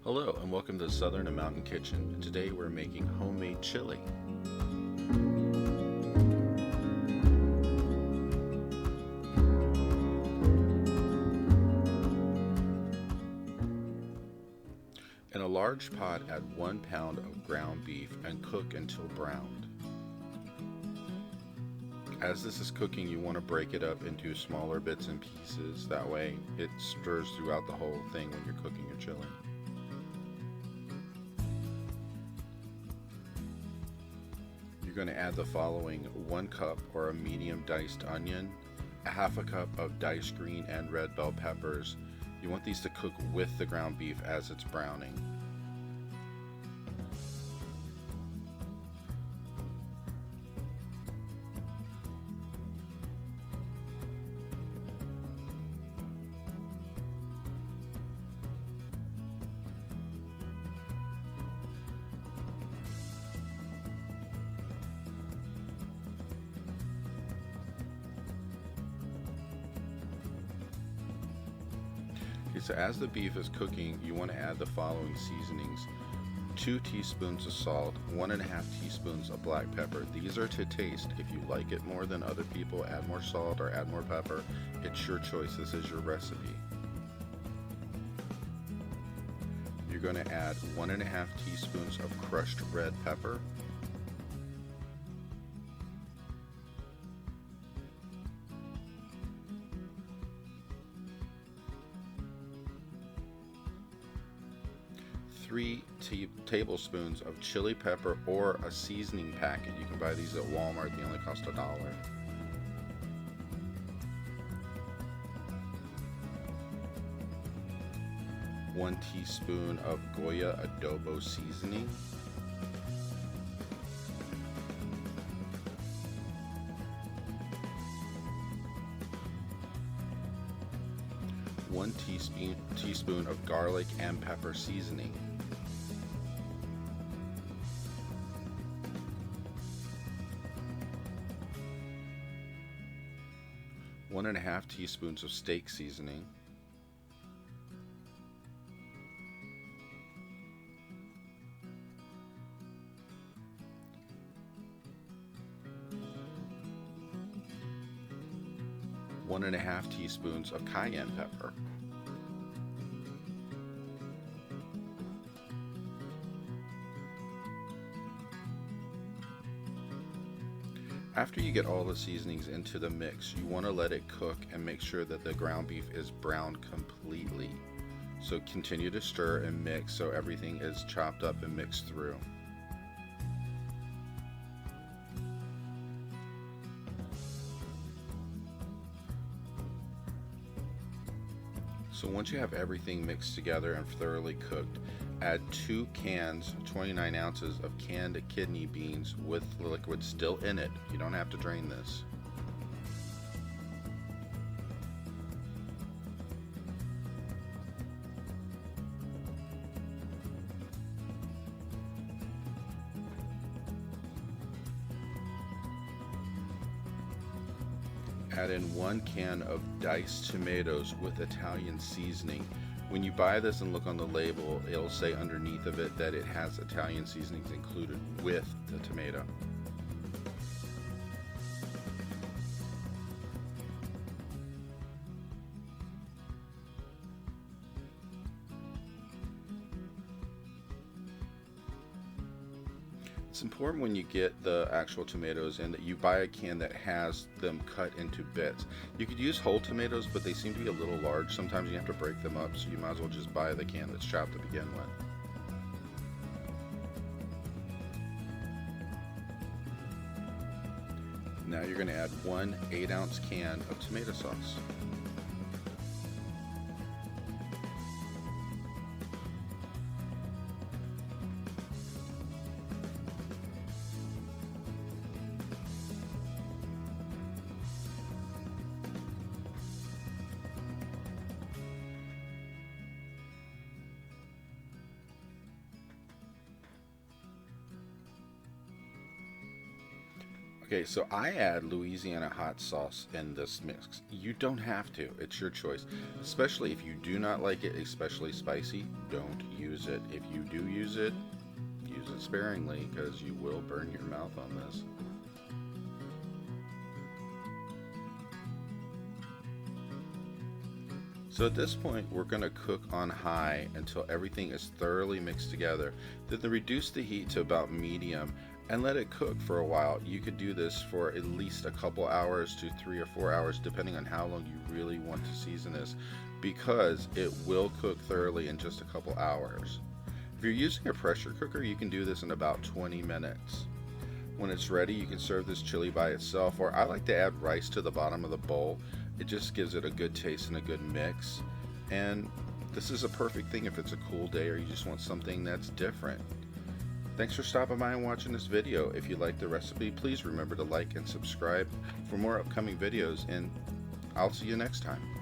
Hello and welcome to Southern and Mountain Kitchen. Today we're making homemade chili. In a large pot, add 1 pound of ground beef and cook until browned. As this is cooking, you want to break it up into smaller bits and pieces. That way it stirs throughout the whole thing when you're cooking your chili. You're going to add the following: 1 cup or a medium diced onion, a half a cup of diced green and red bell peppers. You want these to cook with the ground beef as it's browning. So as the beef is cooking, you want to add the following seasonings: 2 teaspoons of salt, 1.5 teaspoons of black pepper. These are to taste. If you like it more than other people, add more salt or add more pepper. It's your choice. This is your recipe. You're going to add 1.5 teaspoons of crushed red pepper, 3 tablespoons of chili pepper or a seasoning packet. You can buy these at Walmart. They only cost $1. 1 teaspoon of Goya Adobo seasoning. 1 teaspoon of garlic and pepper seasoning. 1.5 teaspoons of steak seasoning. 1.5 teaspoons of cayenne pepper. After you get all the seasonings into the mix, you want to let it cook and make sure that the ground beef is browned completely. So continue to stir and mix so everything is chopped up and mixed through. So once you have everything mixed together and thoroughly cooked, add 2 cans, 29 ounces of canned kidney beans with the liquid still in it. You don't have to drain this. Add in 1 can of diced tomatoes with Italian seasoning. When you buy this and look on the label, it'll say underneath of it that it has Italian seasonings included with the tomato. It's important when you get the actual tomatoes in that you buy a can that has them cut into bits. You could use whole tomatoes, but they seem to be a little large. Sometimes you have to break them up, so you might as well just buy the can that's chopped to begin with. Now you're going to add 1 8-ounce can of tomato sauce. Okay, so I add Louisiana hot sauce in this mix. You don't have to, it's your choice. Especially if you do not like it especially spicy, don't use it. If you do use it sparingly because you will burn your mouth on this. So at this point, we're going to cook on high until everything is thoroughly mixed together. Then reduce the heat to about medium and let it cook for a while. You could do this for at least a couple hours to 3 or 4 hours, depending on how long you really want to season this, because it will cook thoroughly in just a couple hours. If you're using a pressure cooker, you can do this in about 20 minutes. When it's ready, you can serve this chili by itself, or I like to add rice to the bottom of the bowl. It just gives it a good taste and a good mix. And this is a perfect thing if it's a cool day or you just want something that's different. Thanks for stopping by and watching this video. If you like the recipe, please remember to like and subscribe for more upcoming videos, and I'll see you next time.